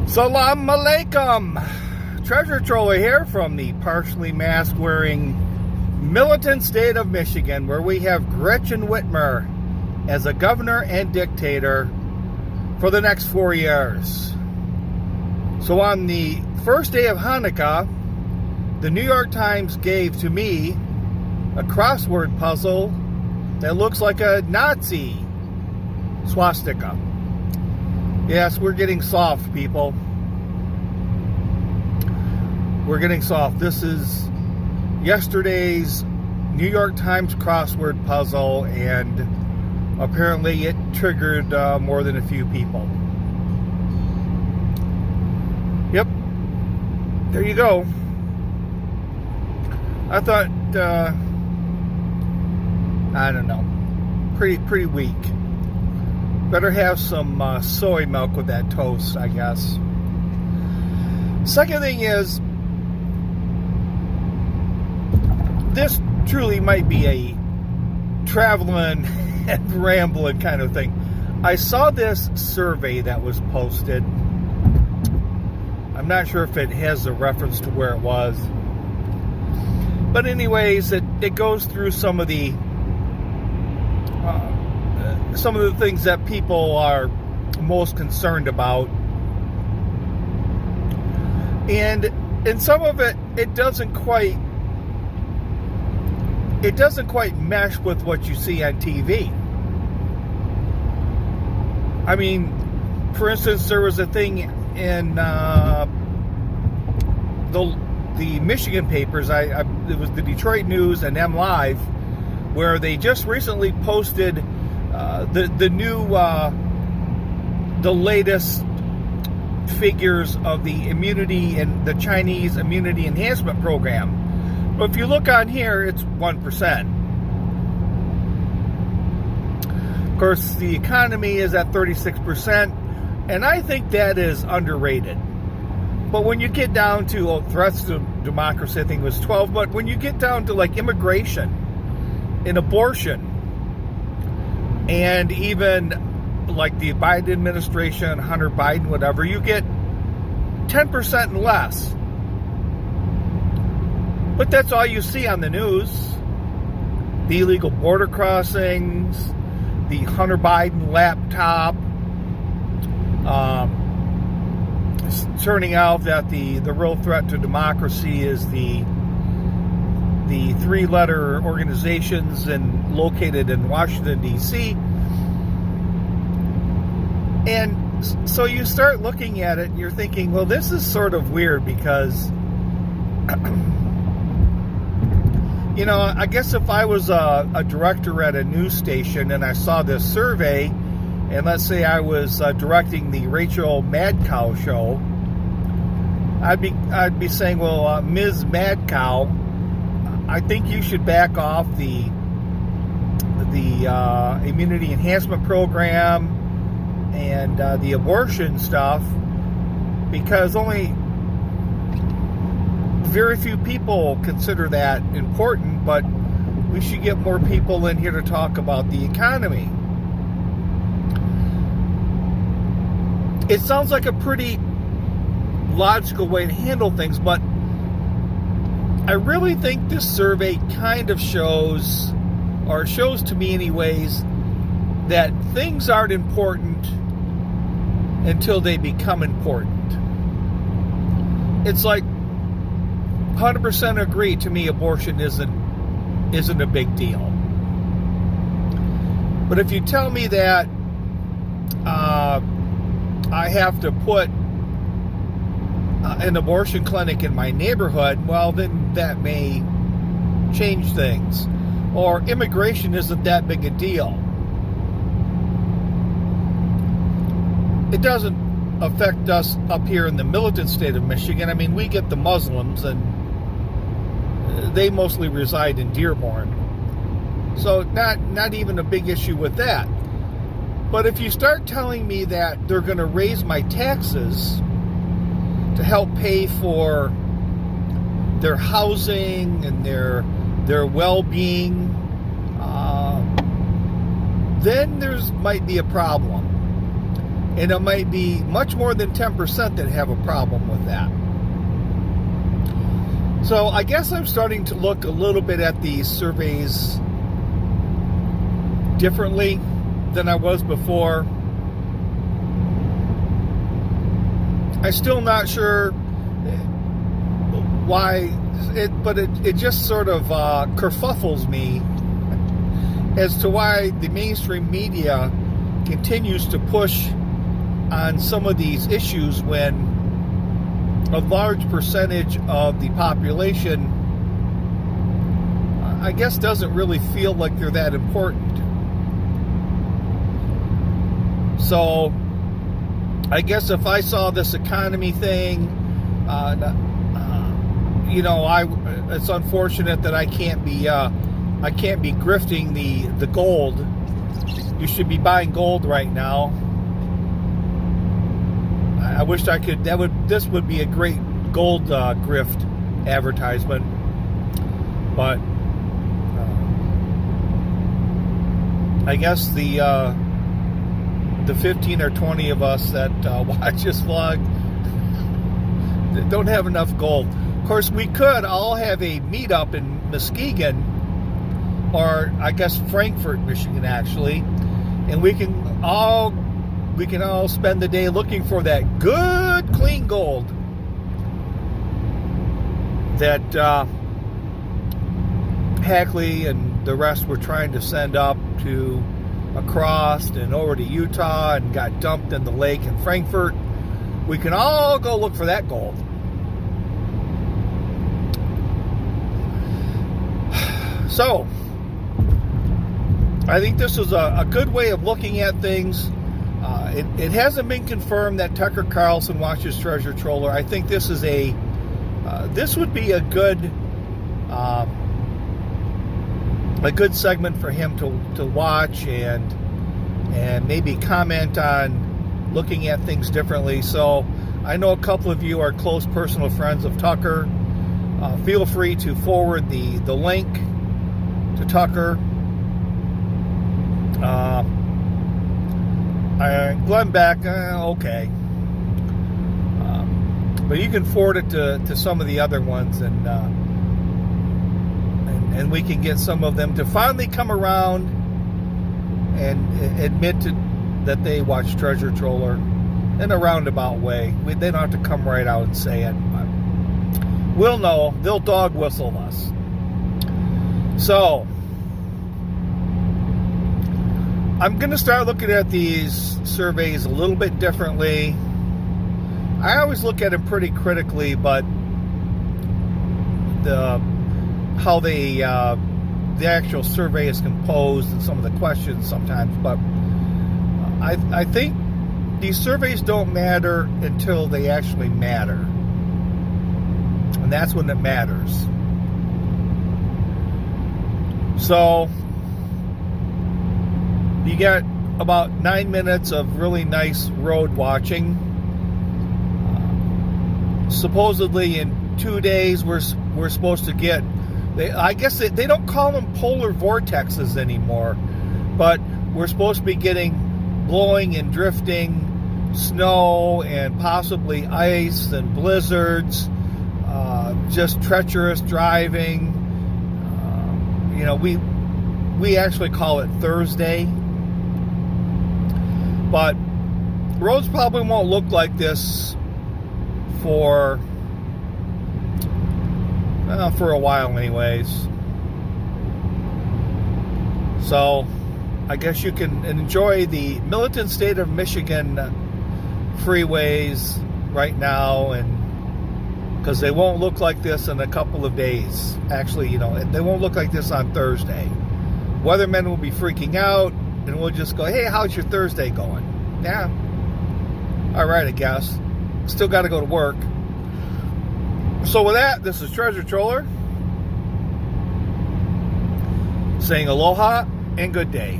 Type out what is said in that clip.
Salam alaikum. Treasure Troller here from the partially mask-wearing militant state of Michigan, where we have Gretchen Whitmer as a governor and dictator for the next 4 years. So on the first day of Hanukkah, the New York Times gave to me a crossword puzzle that looks like a Nazi swastika. Yes, we're getting soft, people. We're getting soft. This is yesterday's New York Times crossword puzzle, and apparently it triggered more than a few people. Yep. There you go. I thought, I don't know, pretty weak. Better have some soy milk with that toast, I guess. Second thing is, this truly might be a traveling and rambling kind of thing. I saw this survey that was posted. I'm not sure if it has a reference to where it was. But anyways, it goes through some of the things that people are most concerned about. And some of it doesn't quite mesh with what you see on TV. I mean, for instance, there was a thing in the Michigan papers. It was the Detroit News and M Live, where they just recently posted the latest figures of the immunity and the Chinese immunity enhancement program. But if you look on here, it's 1%. Of course, the economy is at 36%, and I think that is underrated. But when you get down to threats to democracy, I think it was 12. But when you get down to like immigration and abortion, and even like the Biden administration, Hunter Biden, whatever, you get 10% and less. But that's all you see on the news. The illegal border crossings, the Hunter Biden laptop, it's turning out that the real threat to democracy is the three-letter organizations located in Washington, D.C. And so you start looking at it and you're thinking, well, this is sort of weird because you know, I guess if I was a director at a news station and I saw this survey, and let's say I was directing the Rachel Mad Cow show, I'd be saying, well, Ms. Mad Cow, I think you should back off the immunity enhancement program and the abortion stuff, because only very few people consider that important, but we should get more people in here to talk about the economy. It sounds like a pretty logical way to handle things, but I really think this survey kind of shows to me anyways, that things aren't important until they become important. It's like 100% agree, to me abortion isn't a big deal. But if you tell me that I have to put an abortion clinic in my neighborhood, well, then that may change things. Or immigration isn't that big a deal. It doesn't affect us up here in the militant state of Michigan. I mean, we get the Muslims, and they mostly reside in Dearborn. So not even a big issue with that. But if you start telling me that they're going to raise my taxes to help pay for their housing and their well-being, then there's might be a problem. And it might be much more than 10% that have a problem with that. So I guess I'm starting to look a little bit at these surveys differently than I was before. I'm still not sure why, but it just sort of kerfuffles me as to why the mainstream media continues to push on some of these issues when a large percentage of the population, I guess, doesn't really feel like they're that important. So I guess if I saw this economy thing, it's unfortunate that I can't be grifting the gold. You should be buying gold right now. I wish I could. This would be a great gold grift advertisement, but I guess the 15 or 20 of us that watch this vlog don't have enough gold. Of course, we could all have a meetup in Muskegon, or I guess Frankfort, Michigan, actually, and we can all spend the day looking for that good, clean gold that Hackley and the rest were trying to send up to across and over to Utah and got dumped in the lake in Frankfurt. We can all go look for that gold. So, I think this is a good way of looking at things. It hasn't been confirmed that Tucker Carlson watches Treasure Troller. I think this is this would be a good segment for him to watch and maybe comment on looking at things differently. So I know a couple of you are close personal friends of Tucker. Feel free to forward the link to Tucker. Glenn Beck, okay. But you can forward it to some of the other ones, and we can get some of them to finally come around and admit that they watch Treasure Troller in a roundabout way. They don't have to come right out and say it, but we'll know. They'll dog whistle us. So I'm going to start looking at these surveys a little bit differently. I always look at them pretty critically, but the actual survey is composed and some of the questions sometimes, but I think these surveys don't matter until they actually matter, and that's when it matters. So you got about 9 minutes of really nice road watching. Supposedly in 2 days we're supposed to get, I guess they don't call them polar vortexes anymore, but we're supposed to be getting blowing and drifting snow and possibly ice and blizzards, just treacherous driving. We actually call it Thursday. But roads probably won't look like this for a while anyways. So I guess you can enjoy the Militant State of Michigan freeways right now, and because they won't look like this in a couple of days. Actually, they won't look like this on Thursday. Weathermen will be freaking out, and we'll just go, hey, how's your Thursday going? Yeah. All right, I guess. Still got to go to work. So with that, this is Treasure Troller saying aloha and good day.